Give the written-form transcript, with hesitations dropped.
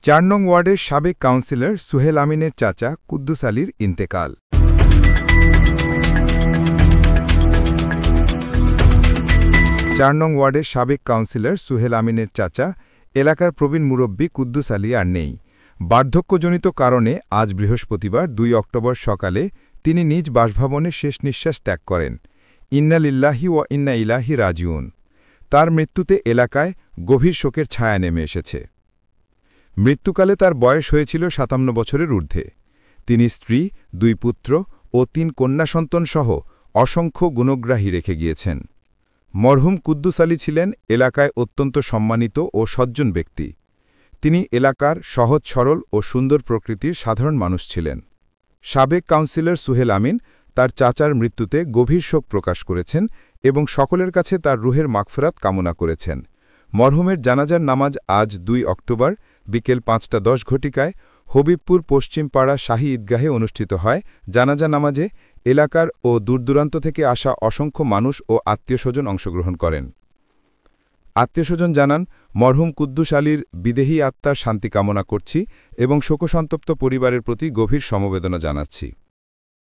৪ নং ওয়ার্ডের সাবেক কাউন্সিলর সুহেল আমিনের চাচা কুদ্দুস আলীর ইন্তেকাল। ৪ নং ওয়ার্ডের সাবেক কাউন্সিলর সুহেল আমিনের চাচা এলাকার প্রবীণ মুরব্বী কুদ্দুস আলী আর নেই। বার্ধক্যজনিত কারণে আজ বৃহস্পতিবার ২ অক্টোবর সকালে তিনি নিজ বাসভবনে শেষ নিঃশ্বাস ত্যাগ করেন। ইন্না লিল্লাহি ওয়া ইন্না ইলাইহি রাজিউন। তার মৃত্যুতে এলাকায় গভীর শোকের ছায়া নেমে এসেছে। মৃত্যুকালে তার বয়স হয়েছিল ৫৭ বছরের ঊর্ধ্বে। তিনি স্ত্রী, ২ পুত্র ও ৩ কন্যা সন্তান সহ অসংখ্য গুণগ্রাহী রেখে গিয়েছেন। মরহুম কুদ্দুস আলী ছিলেন এলাকায় অত্যন্ত সম্মানিত ও সজ্জন ব্যক্তি। তিনি এলাকার সহজ সরল ও সুন্দর প্রকৃতির সাধারণ মানুষ ছিলেন। সাবেক কাউন্সিলর সুহেল আমিন তার চাচার মৃত্যুতে গভীর শোক প্রকাশ করেছেন এবং সকলের কাছে তার রুহের মাগফিরাত কামনা করেছেন। মরহুমের জানাজার নামাজ আজ ২ অক্টোবর বিকেল ৫টা ১০ ঘটিকায় হবিবপুর পশ্চিম পাড়া শাহী ঈদগাহে অনুষ্ঠিত হয়। জানাজা নামাজে এলাকার ও দূরদূরান্ত থেকে আসা অসংখ্য মানুষ ও আত্মীয়স্বজন অংশগ্রহণ করেন। আত্মীয়স্বজন জানান, মরহুম কুদ্দুস আলীর বিদেহী আত্মার শান্তি কামনা করছি এবং শোকসন্তপ্ত পরিবারের প্রতি গভীর সমবেদনা জানাচ্ছি।